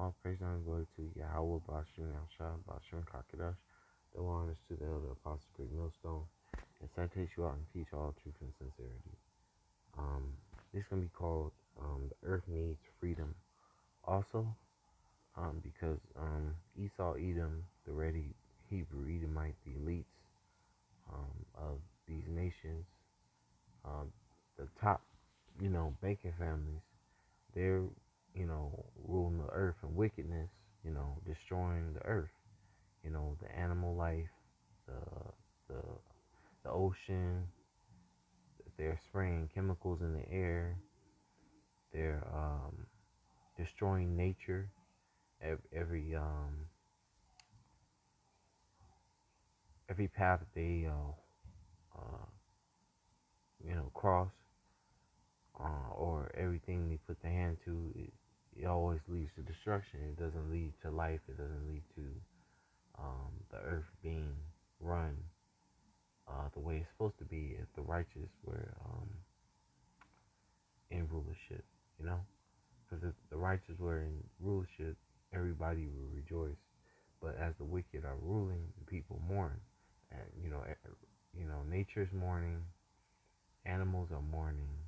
All praise and glory to Yahweh Bashim Yahshua Bashim Kakadash. The one is to the elder apostle Great Millstone. And citate you out and teach all truth and sincerity. This is gonna be called The Earth Needs Freedom. Also, because Esau Edom, the ready Hebrew Edomite, the elites of these nations, um, the top, banking families, they're, ruling the earth in wickedness, destroying the earth, the animal life, the the the ocean. They're spraying chemicals in the air. They're destroying nature. Every path that they cross, or everything they put their hand to, it always leads to destruction. It doesn't lead to life. It doesn't lead to the earth being run the way it's supposed to be if the righteous were in rulership, you know? Because if the righteous were in rulership, everybody would rejoice. But as the wicked are ruling, the people mourn. And, nature's mourning, animals are mourning,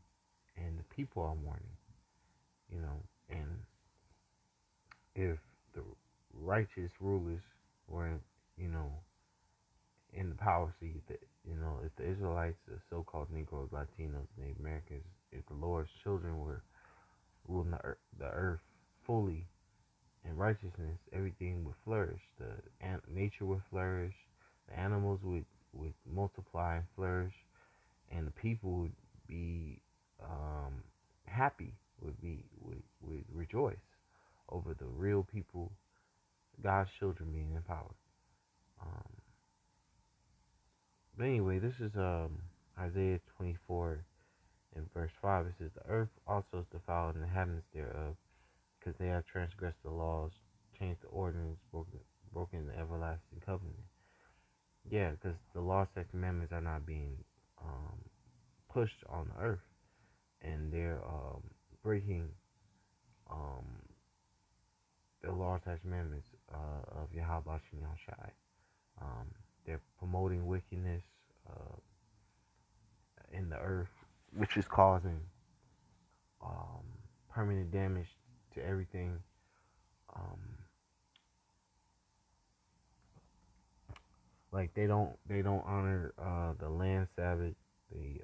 and the people are mourning, And if the righteous rulers were, you know, in the power seat, if the Israelites, the so-called Negroes, Latinos, Native Americans, if the Lord's children were ruling the earth fully in righteousness, everything would flourish. Nature would flourish. The animals would multiply and flourish, and the people would be happy. Would rejoice over the real people, God's children being in power. Um, but anyway, this is Isaiah 24 and verse 5. It says, "The earth also is defiled and the inhabitants thereof, because they have transgressed the laws, changed the ordinance, broken the everlasting covenant." Yeah, because the law, statutes, commandments are not being pushed on the earth, and they're breaking um, the law, statutes, commandments of Yahweh Shem Yahshai. They're promoting wickedness in the earth, which is causing um, permanent damage to everything. Um, like they don't honor the land Sabbath. They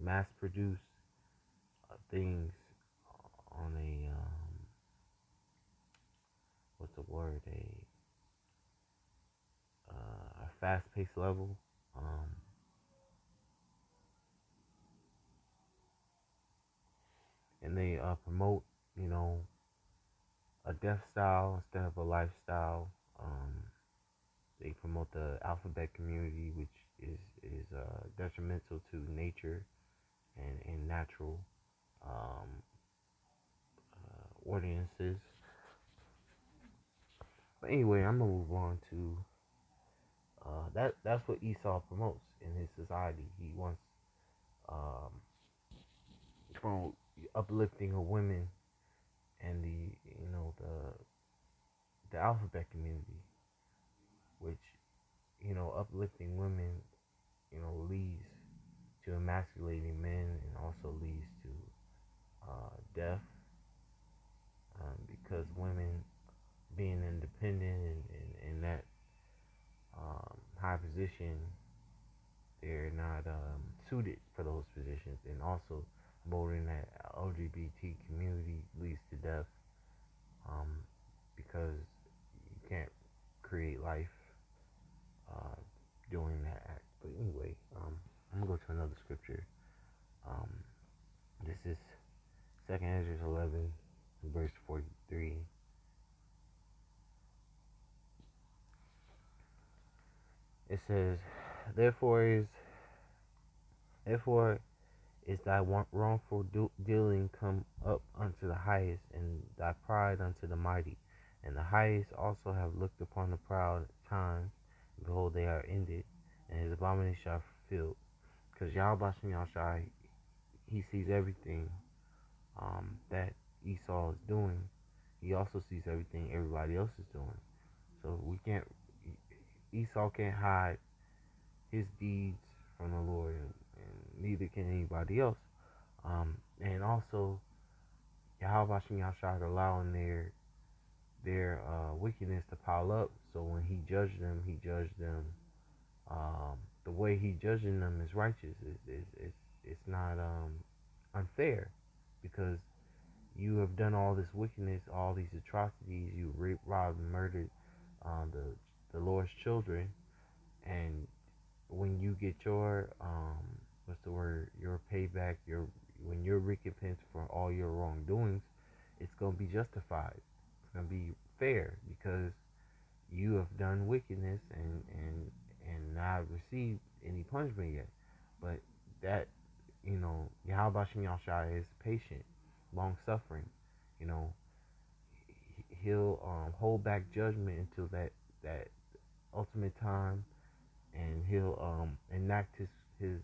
mass produce things on a what's the word, a fast paced level. Um, and they promote, you know, a death style instead of a lifestyle. They promote the alphabet community, which is detrimental to nature and natural um, ordinances. But anyway, I'm gonna move on to that's what Esau promotes in his society. He wants um, promote uplifting of women and the alphabet community, which uplifting women leads to emasculating men and also leads to death, because women being independent and in that high position, they're not suited for those positions, and also promoting that LGBT community leads to death, um, because you can't create life uh, doing that act. But anyway, I'm gonna go to another scripture. Um, this is Second Ezra 11, verse 43. It says, "Therefore therefore is thy wrongful dealing come up unto the highest, and thy pride unto the mighty. And the highest also have looked upon the proud times, and behold, they are ended, and his abominations are fulfilled." Because Yahweh Shem Yahshai, he sees everything that Esau is doing. He also sees everything everybody else is doing. So we can't. Esau can't hide his deeds from the Lord, and neither can anybody else. And also, Yahweh Shem Yahshua is allowing their wickedness to pile up. So when he judged them, the way he judging them is righteous. It's not unfair, because you have done all this wickedness, all these atrocities. You raped, robbed, and murdered the Lord's children, and when you get your what's the word, your payback, your when your recompense for all your wrongdoings, it's gonna be justified. It's gonna be fair, because you have done wickedness and not received any punishment yet. But that, Yahweh Shem Yahshua is patient, long suffering. You know, he'll hold back judgment until that ultimate time, and he'll enact his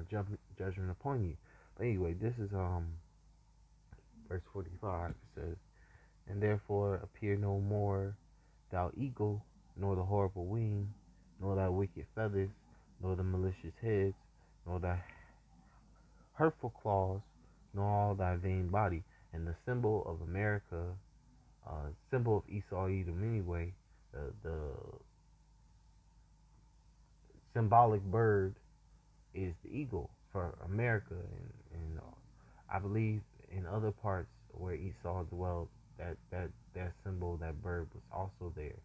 judgment upon you. But anyway, this is verse 45. It says, "And therefore appear no more, thou eagle, nor the horrible wing, nor thy wicked feathers, nor the malicious heads, nor thy hurtful claws, nor all thy vain body." And the symbol of America, symbol of Esau Edom anyway, the symbolic bird is the eagle for America, and I believe in other parts where Esau dwelled, that symbol, that bird was also there,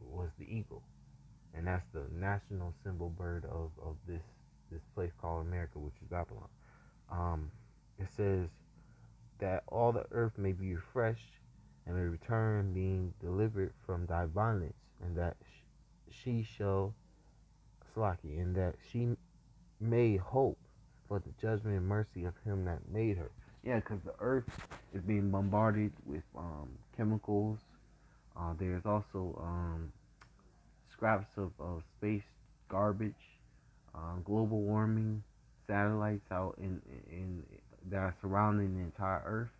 was the eagle, and that's the national symbol bird of this place called America, which is Babylon. It says that all the earth may be refreshed, and may return, being delivered from thy violence, and that she shall slaki, and that she may hope for the judgment and mercy of him that made her. Yeah, because the earth is being bombarded with chemicals. There's also scraps of space garbage, global warming, satellites out in that are surrounding the entire Earth,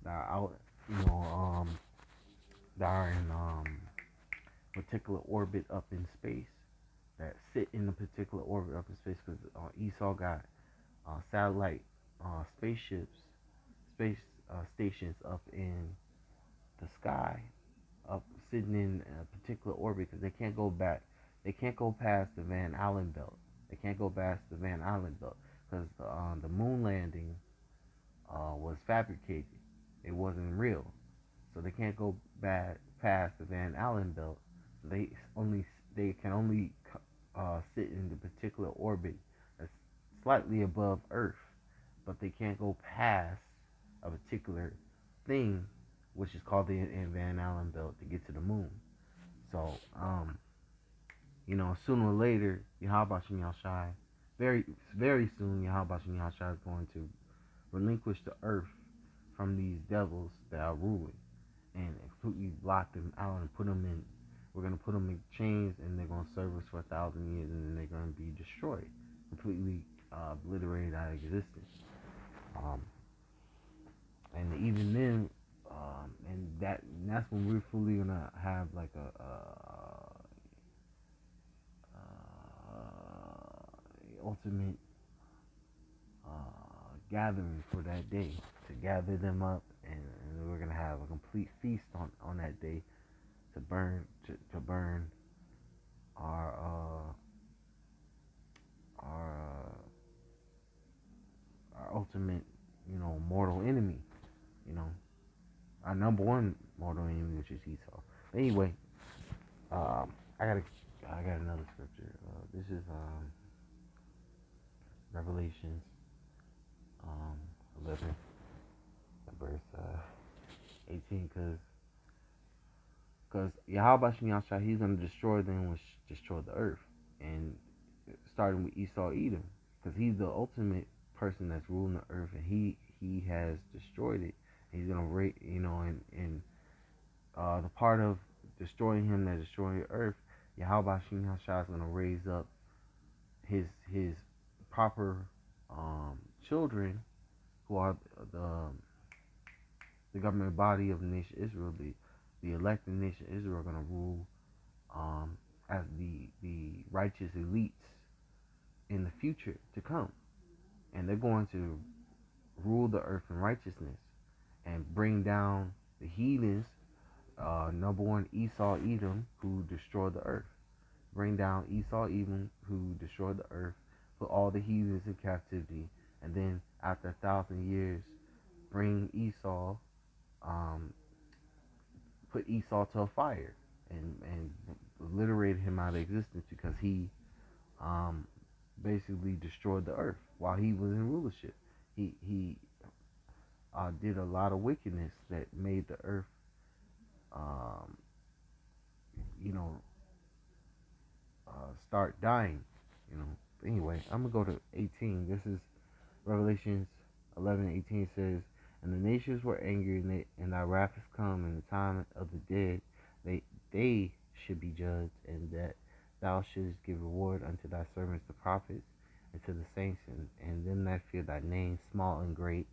that are out, you know, that are in particular orbit up in space, that sit in a particular orbit up in space. Because Esau got satellite spaceships, space stations up in the sky, up sitting in a particular orbit, because they can't go back. They can't go past the Van Allen belt. They can't go past the Van Allen belt, because the moon landing was fabricated. It wasn't real, so they can't go back past the Van Allen belt. They only they can only sit in the particular orbit that's slightly above Earth, but they can't go past a particular thing, which is called the Van Allen belt, to get to the moon. So, sooner or later, Yahweh Shem Yahshai, very soon, Yahweh Shem Yahshai is going to relinquish the earth from these devils that are ruling, and completely block them out and put them in. We're gonna put them in chains, and they're gonna serve us for 1,000 years, and then they're gonna be destroyed, completely obliterated out of existence. Um, and even then, and that's when we're fully gonna have like a ultimate gathering for that day, to gather them up, and we're gonna have a complete feast on that day, to burn our our ultimate, mortal enemy, you know our number one mortal enemy, which is Esau. But anyway, um, I got another scripture. This is Revelations 11, verse 18, because Yahweh Shem Yahshua, he's going to destroy them, which destroy the earth, and starting with Esau Edom, because he's the ultimate person that's ruling the earth, and he has destroyed it. He's gonna rate, and the part of destroying him that destroying the earth, Yahweh Shem Yahshua is gonna raise up his proper children, who are the government body of the nation Israel, the elected nation Israel, are gonna rule as the righteous elites in the future to come, and they're going to rule the earth in righteousness and bring down the heathens. Number one, Esau, Edom, who destroyed the earth. Bring down Esau, Edom, who destroyed the earth, put all the heathens in captivity, and then after 1,000 years, bring Esau, um, put Esau to a fire, and obliterate him out of existence because he um, basically destroyed the earth while he was in rulership. He did a lot of wickedness that made the earth, um, you know, start dying. You know. Anyway, I'm gonna go to 18. This is Revelations 11:18 says, "And the nations were angry, and thy wrath is come, and the time of the dead, they should be judged, and that thou shouldest give reward unto thy servants the prophets, and to the saints, and them that fear thy name, small and great,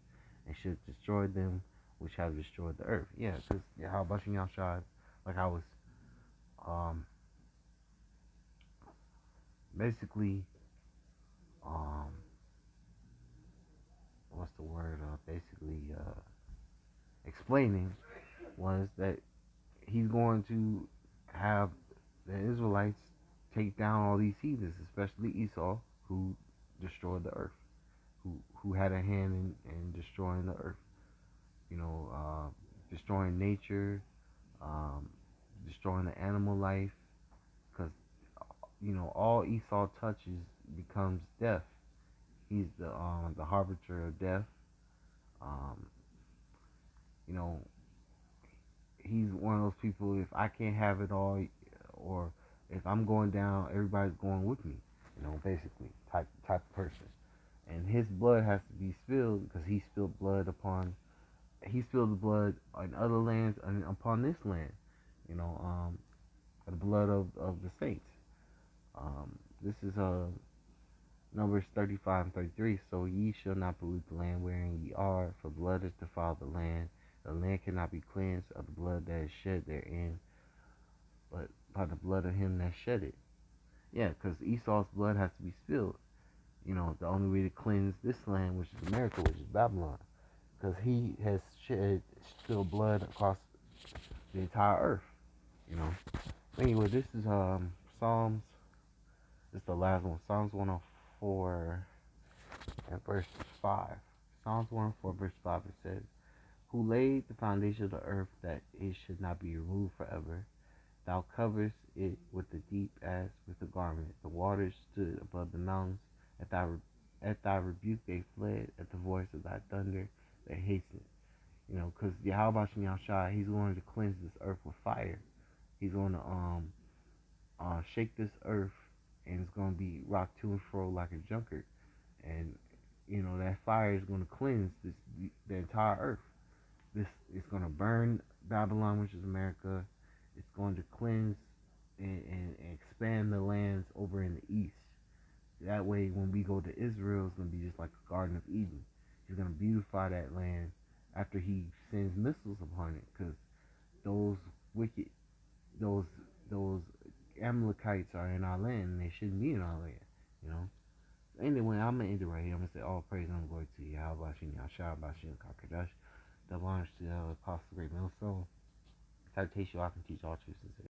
and should destroy them which have destroyed the earth." Yeah, because how about you, Yahshua? Like I was um, basically, um, what's the word? Basically, explaining was that he's going to have the Israelites take down all these heathens, especially Esau, who destroyed the earth, who had a hand in destroying the earth. You know, destroying nature, um, destroying the animal life, because all Esau touches becomes death. He's the harbinger of death. Um, you know, he's one of those people. If I can't have it all, or if I'm going down, everybody's going with me. Basically, type of person. And his blood has to be spilled because he spilled the blood on other lands and upon this land. You know, the blood of the saints. This is Numbers 35 and 33. "So ye shall not pollute the land wherein ye are, for blood is defiled the land. The land cannot be cleansed of the blood that is shed therein, but by the blood of him that shed it." Yeah, because Esau's blood has to be spilled. The only way to cleanse this land, which is America, which is Babylon, because he has spilled blood across the entire earth. You know. Anyway, this is Psalms. This is the last one. Psalms 104 and verse 5. Psalms 104 verse 5. It says, "Who laid the foundation of the earth that it should not be removed forever? Thou coverest it with the deep as with a garment. The waters stood above the mountains. At thy rebuke they fled. At the voice of thy thunder they hastened." Because Yahweh Shai, he's going to cleanse this earth with fire. He's going to shake this earth, and it's going to be rocked to and fro like a junker. And that fire is going to cleanse the entire earth. This is going to burn Babylon, which is America. It's going to cleanse and expand the lands over in the east. That way, when we go to Israel, it's going to be just like a Garden of Eden. He's going to beautify that land after he sends missiles upon it, because those wicked, those those Amalekites are in our land, and they shouldn't be in our land. You know. Anyway, I'm gonna end it right here. I'm gonna say all praise and glory to Yahweh Bashim Yahshua Bashim Kakadash. The honors to the Apostle Great Millstone. Citation, I can teach all truth and